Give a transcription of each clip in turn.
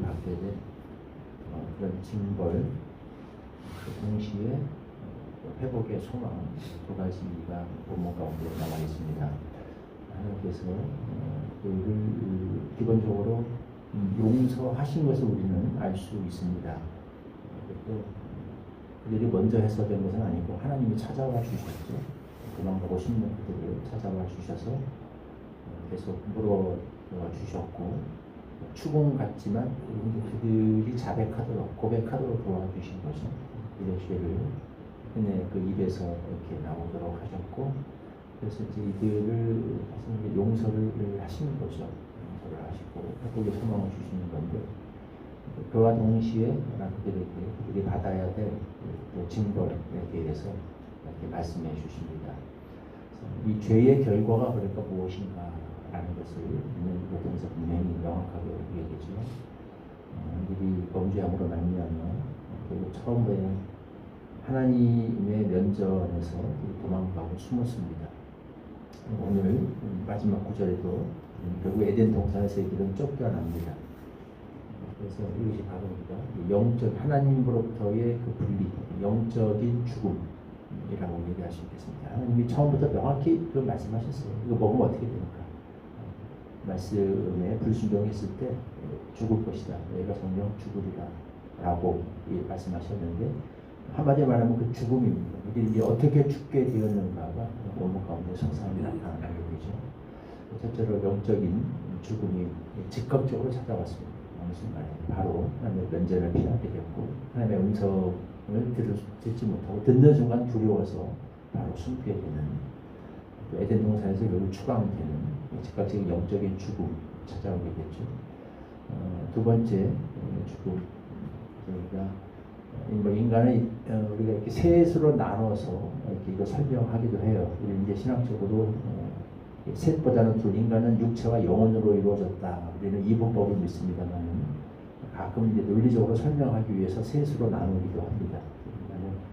받게 된 그런 징벌, 동시에 회복의 소망 두 가지가 본문 가운데 남아 있습니다. 하나님께서 우리를 기본적으로 용서하신 것을 우리는 알 수 있습니다. 또 그들이 먼저 해서된 것은 아니고 하나님이 찾아와 주셨죠. 도망가고 싶은 그들을 찾아와 주셔서 계속 물어 주셨고 추궁 같지만 그들이 자백하도록 고백하도록 도와주신 거죠. 이들의 죄를 그네 그 입에서 이렇게 나오도록 하셨고, 그래서 이제 이들을 용서를 하시는 거죠. 용서를 하시고 회복의 소망을 주시는 건데, 그와 동시에 그들이 받아야 될 징벌에 대해서 이렇게 말씀해 주십니다. 이 죄의 결과가 그러니까 무엇인가라는 것을 우리는 이거 통해서 분명히 명확하게 알게 되죠. 이들이 범죄함으로 말미암아 결국 처음에 하나님의 면전에서 도망가고 숨었습니다. 오늘 마지막 구절에도 결국 에덴 동산에서 이들은 쫓겨납니다. 그래서 이것이 바로 영적 하나님으로부터의 그 분리, 영적인 죽음이라고 얘기할 수 있겠습니다. 하나님이 처음부터 명확히 그 말씀하셨어요. 이거 먹으면 어떻게 되는가? 말씀에 불순종했을 때 죽을 것이다. 너희가 성령 죽으리라라고 말씀하셨는데, 한마디로 말하면 그 죽음입니다. 이들이 어떻게 죽게 되었는가가 본문 가운데 성삼이 나타나게 되죠. 첫째로 영적인 죽음이 즉각적으로 찾아왔습니다. 어느 순간에 바로 하나님의 면전을 피하게 됐고, 하나님의 음성을 듣지 못하고 듣는 순간 두려워서 바로 숨게 되는, 에덴 동산에서 결국 추방되는 즉각적인 영적인 죽음 찾아오게 됐죠. 두 번째 죽음, 인간은 우리가 이렇게 셋으로 나눠서 이렇게 이거 설명하기도 해요. 우리 이제 신학적으로 셋보다는 둘, 인간은 육체와 영혼으로 이루어졌다. 우리는 이분법을 믿습니다만 가끔 이제 논리적으로 설명하기 위해서 셋으로 나누기도 합니다.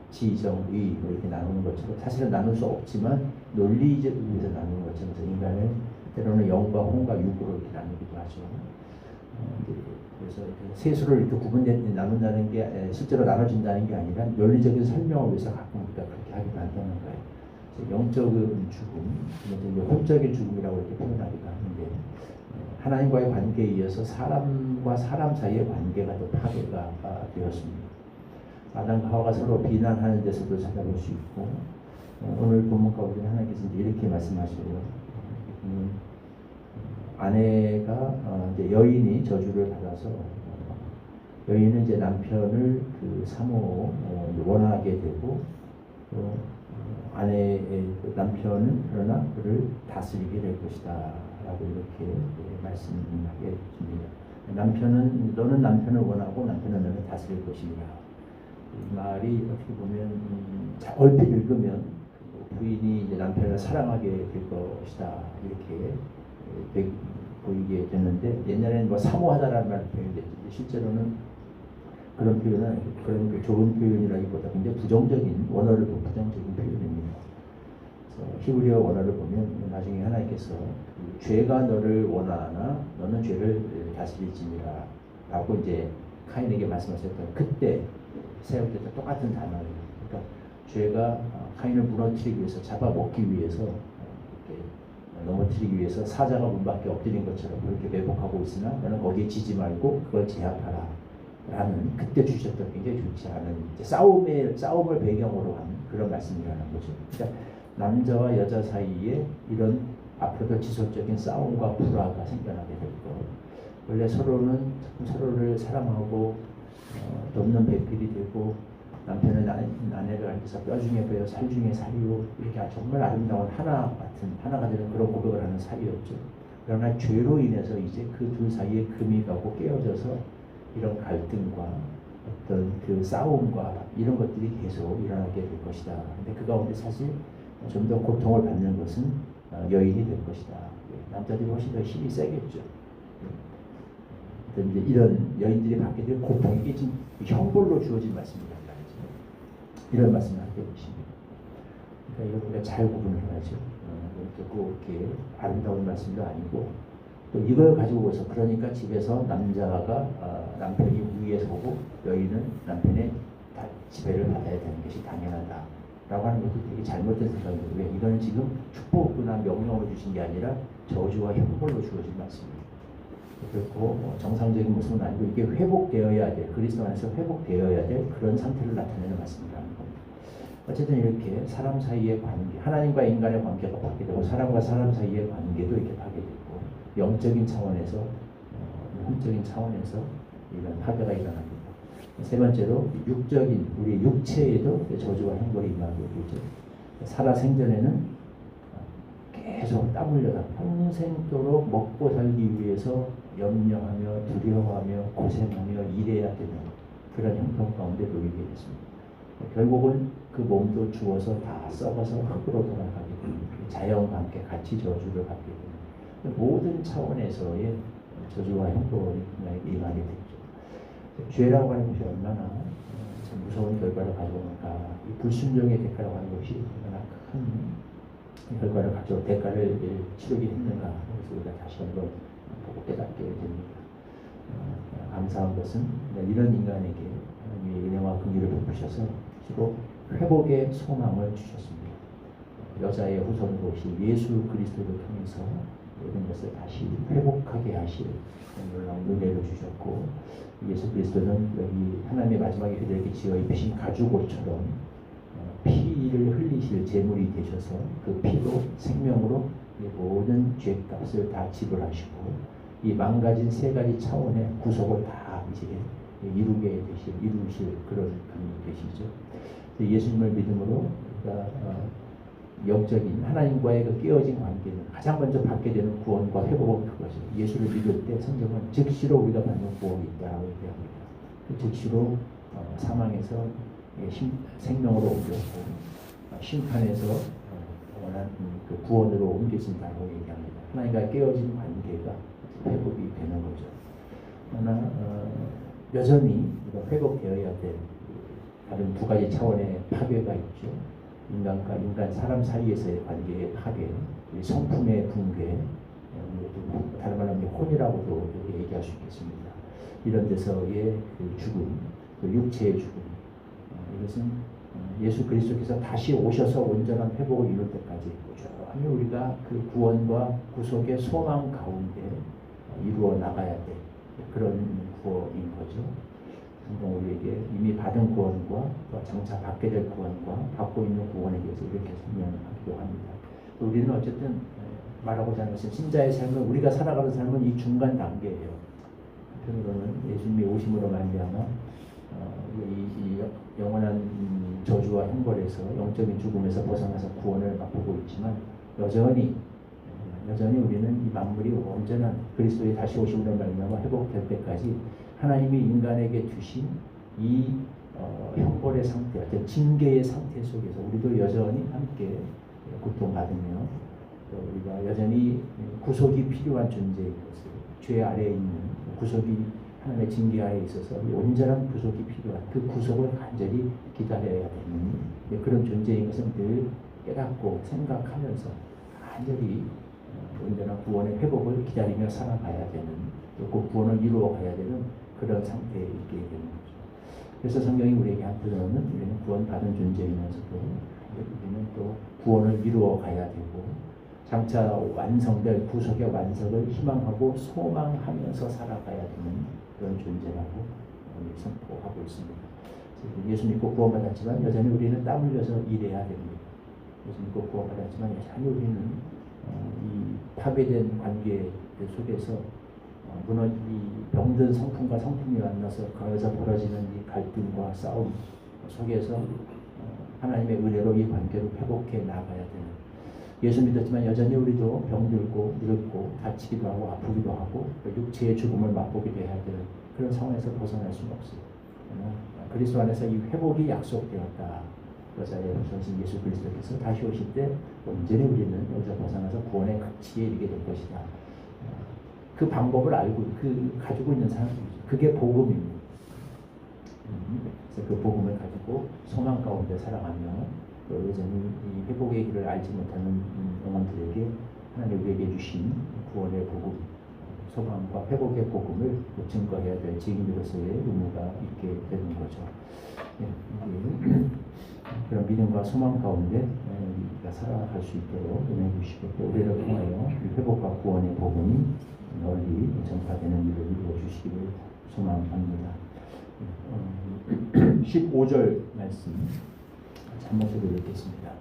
지정, 의 이렇게 나누는 것처럼 사실은 나눌 수 없지만 논리적 의미에서 나누는 것처럼 인간을 때로는 영과 혼과 육으로 이렇게 나누기도 하죠. 그래서 셋으로 이렇게 나눈다는 게 실제로 나눠진다는 게 아니라 논리적인 설명을 위해서 가끔 우리가 그렇게 하기도 한다는 거예요. 영적인 죽음, 혼적인 죽음이라고 이렇게 표현하기도 하는데, 하나님과의 관계에 이어서 사람과 사람 사이의 관계가 또 파괴가 되었습니다. 아담과 하와가 서로 비난하는 데서도 찾아볼 수 있고, 오늘 본문 가운데 하나님께서 이렇게 말씀하셔요. 아내가 이제 여인이 저주를 받아서 여인은 이제 남편을 원하게 되고, 또 아내의 남편은 그러나 그를 다스리게 될 것이다 라고 이렇게 말씀하게 줍니다. 너는 남편을 원하고 남편은 너를 다스릴 것이니라. 이 말이 어떻게 보면 얼핏 읽으면 부인이 이제 남편을 사랑하게 될 것이다 이렇게 보이게 됐는데, 옛날에는 뭐 사모하다라는 말이 표현됐죠. 실제로는 그런 표현은 그런 좋은 표현이라기보다 굉장히 부정적인, 원어를 보면 부정적인 표현입니다. 그래서 히브리어 원어를 보면 나중에 하나님께서 죄가 너를 원하나 너는 죄를 다스릴지니라 라고 이제 카인에게 말씀하셨던 그때 세웠던 똑같은 단어예요. 그러니까 죄가 카인을 무너뜨리기 위해서, 잡아먹기 위해서, 넘어뜨리기 위해서 사자가 문 밖에 엎드린 것처럼 그렇게 매복하고 있으나 너는 거기에 지지 말고 그걸 제압하라 라는, 그때 주셨던 굉장히 좋지 않은 싸움을 배경으로 한 그런 말씀이라는 거죠. 그러니까 남자와 여자 사이에 이런 앞으로도 지속적인 싸움과 불화가 생겨나게 될 거. 원래 서로를 사랑하고 돕는 배필이 되고, 남편은 아내를 알면서 뼈 중에 뼈, 살 중에 살이요, 이렇게 정말 아름다운 하나가 되는 그런 고백을 하는 사이였죠. 그러나 죄로 인해서 이제 그 둘 사이에 금이 가고 깨어져서 이런 갈등과 어떤 그 싸움과 이런 것들이 계속 일어나게 될 것이다. 근데 그 가운데 사실 좀 더 고통을 받는 것은 여인이 될 것이다. 남자들이 훨씬 더 힘이 세겠죠. 이제 이런 여인들이 받게 될 고통, 이게 지금 형벌로 주어진 말씀입니다. 이런 말씀을 하게 되십니다. 그러니까 이걸 우리가 잘 구분을 해야죠. 꼭 이렇게 아름다운 말씀도 아니고 또 이걸 가지고 오서 그러니까 집에서 남자가 남편이 위에 서고 여인은 남편의 지배를 받아야 되는 것이 당연하다라고 하는 것도 되게 잘못된 생각이에요. 왜? 이거는 지금 축복이나 명령으로 주신 게 아니라 저주와 형벌로 주어진 말씀입니다. 그렇고 정상적인 모습은 아니고 이게 회복되어야 될, 그리스도 안에서 회복되어야 될 그런 상태를 나타내는 말씀이라는 겁니다. 어쨌든 이렇게 사람 사이의 관계, 하나님과 인간의 관계가 파괴되고 사람과 사람 사이의 관계도 이렇게 파괴되고 영적인 차원에서 hum적인 차원에서 이런 파괴가 일어납니다. 세 번째로 육적인 우리 육체에도 저주와 형벌이 임하고 있죠. 살아생전에는 계속 땀 흘려서 평생도록 먹고 살기 위해서 염려하며 두려워하며 고생하며 일해야 되는 그런 형편 가운데 놓이게 됐습니다. 결국은 그 몸도 죽어서 다 썩어서 흙으로 돌아가게 됩니다. 자연과 함께 같이 저주를 받게 됩니다. 모든 차원에서의 저주와 형벌이 임하게 됐죠. 죄라고 하는 것이 얼마나 참 무서운 결과를 가져오는가. 이 불순종의 대가라고 하는 것이 얼마나 큰 결과를 가져올 대가를 치르게 했는가. 그래서 우리가 다시 한번 보고 깨닫게 됩니다. 감사한 것은 이런 인간에게 하나님의 은혜와 긍휼을 베푸셔서 서로 회복의 소망을 주셨습니다. 여자의 후손으로 오신 예수 그리스도를 통해서 모든 것을 다시 회복하게 하실 놀라운 은혜를 주셨고, 예수 그리스도는 여기 하나님의 마지막에 그들에게 지어 입히신 가죽옷처럼 피를 흘리실 제물이 되셔서 그 피로 생명으로 모든 죄값을 다 지불하시고 이 망가진 세 가지 차원의 구속을 다 이제 이루실 그런 분이 되시죠. 예수님을 믿음으로 우리가 영적인 하나님과의 그 깨어진 관계는 가장 먼저 받게 되는 구원과 회복은 그것이죠. 예수를 믿을 때 성경은 즉시로 우리가 받는 구원이 있다고 얘기합니다. 그 즉시로 사망에서 생명으로 옮겼고 심판에서 원한 그 구원으로 옮겨진다고 얘기합니다. 하나님과 깨어진 관계가 회복이 되는 거죠. 그러나 여전히 회복되어야 될 다른 두 가지 차원의 파괴가 있죠. 인간과 인간 사람 사이에서의 관계의 파괴, 성품의 붕괴, 다른 말로 하면 혼이라고도 얘기할 수 있겠습니다. 이런 데서의 그 죽음, 그 육체의 죽음, 이것은 예수 그리스도께서 다시 오셔서 온전한 회복을 이룰 때까지 꾸준히 우리가 그 구원과 구속의 소망 가운데 이루어 나가야 될 그런 구원인 거죠. 성경 우리에게 이미 받은 구원과 장차 받게 될 구원과 받고 있는 구원에 대해서 이렇게 설명하기도 합니다. 우리는 어쨌든 말하고자 하는 것은 신자의 삶은 우리가 살아가는 삶은 이 중간 단계예요. 한편으로는 예수님이 오심으로 말미암아 이 영원한 저주와 형벌에서 영적인 죽음에서 벗어나서 구원을 맛보고 있지만 여전히 우리는 이 만물이 온전한 그리스도의 다시 오심으로 말미암아 회복될 때까지 하나님이 인간에게 주신 이 형벌의 상태, 어떤 징계의 상태 속에서 우리도 여전히 함께 고통받으며 우리가 여전히 구속이 필요한 존재인 것을, 죄 아래에 있는 구속이 하나님의 징계 아래에 있어서 온전한 구속이 필요한 그 구속을 간절히 기다려야 되는 그런 존재인 것을 늘 깨닫고 생각하면서 간절히 온전한 구원의 회복을 기다리며 살아가야 되는, 또 그 구원을 이루어 가야 되는 그런 상태에 있게 되는 거죠. 그래서 성경이 우리에게 한편으로는 우리는 구원받은 존재이면서도 우리는 또 구원을 이루어 가야 되고 장차 완성될 구속의 완성을 희망하고 소망하면서 살아가야 되는 그런 존재라고 선포하고 있습니다. 예수 믿고 구원받았지만 여전히 우리는 땀 흘려서 일해야 됩니다. 예수 믿고 구원받았지만 여전히 우리는 이 파괴된 관계 속에서 이 병든 성품과 성품이 만나서 거기서 벌어지는 이 갈등과 싸움 속에서 하나님의 은혜로 이 관계를 회복해 나가야 되는, 예수 믿었지만 여전히 우리도 병들고 늙고 다치기도 하고 아프기도 하고 육체의 죽음을 맛보기도 해야 되는 그런 상황에서 벗어날 수는 없어요. 그리스도 안에서 이 회복이 약속되었다. 여자의 전신 예수 그리스도께서 다시 오실 때 온전히 우리는 여기서 벗어나서 구원의 가치에 이르게 될 것이다. 그 방법을 알고 가지고 있는 사람들이죠. 그게 복음입니다. 그래서 그 복음을 가지고 소망 가운데 살아가며 여전히 이 회복의 길을 알지 못하는 영혼들에게 하나님 우리에게 주신 구원의 복음, 소망과 회복의 복음을 증거해야 될 증인으로서의 의무가 있게 되는 거죠. 예, 그런 믿음과 소망 가운데 우리가 살아갈 수 있도록 은혜 주시고 또 우리를 통하여 회복과 구원의 복음이 널리 전파되는 일을 이루어 주시기를 소망합니다. 15절 말씀 한번더 읽겠습니다.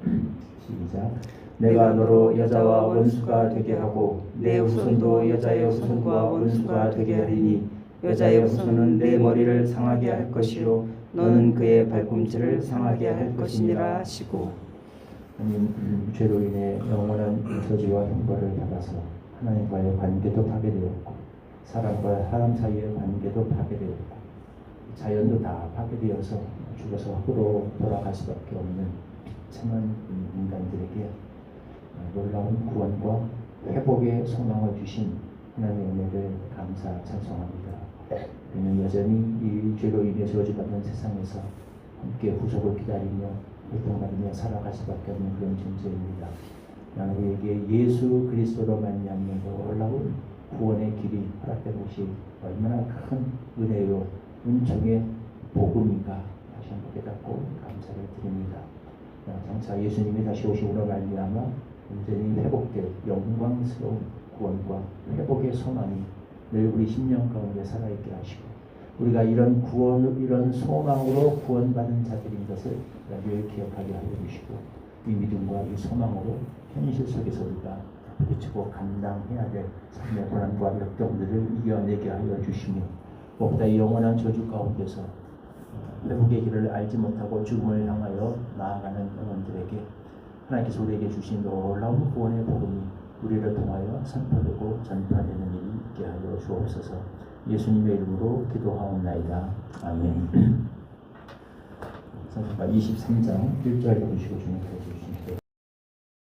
시작. 내가 너로 여자와 원수가 되게 하고 내 후손도 여자의 후손과 원수가 되게 하리니 여자의 후손은 내 머리를 상하게 할 것이요 너는 그의 발꿈치를 상하게 할 것이니라 하시고. 하나님, 죄로 인해 영원한 저주와 형벌을 받아서 하나님과의 관계도 파괴되었고 사람과 사람 사이의 관계도 파괴되었고 자연도 다 파괴되어서 죽어서 흙으로 돌아갈 수밖에 없는 비참한 인간들에게 놀라운 구원과 회복의 소망을 주신 하나님의 은혜를 감사 찬송합니다. 우리는 여전히 이 죄로 인해 저주받는 세상에서 함께 후속을 기다리며 고통받으며 살아갈 수밖에 없는 그런 존재입니다. 우리에게 예수 그리스도로 말미암는 놀라운 구원의 길이 허락된 것이 얼마나 큰 은혜요 은총의 복음인가 다시 한번 깨닫고 감사를 드립니다. 장차 예수님이 다시 오심으로 말미암아 온전히 회복될 영광스러운 구원과 회복의 소망이 늘 우리 심령 가운데 살아있게 하시고 우리가 이런 구원, 이런 소망으로 구원받은 자들인 것을 늘 기억하게 하여 주시고 이 믿음과 이 소망으로 현실 속에서 우리가 부딪히고 감당해야 될 삶의 고난과 역경들을 이겨내게 하여 주시며 무엇보다 이 영원한 저주 가운데서 회복의 길을 알지 못하고 죽음을 향하여 나아가는 영혼들에게 하나님께서 우리에게 주신 놀라운 구원의 복음이 우리를 통하여 선포되고 전파되는 일이 있게 하여 주옵소서. 예수님의 이름으로 기도하옵나이다. 아멘. 23장 1절 보시고 주님께 주시옵소서.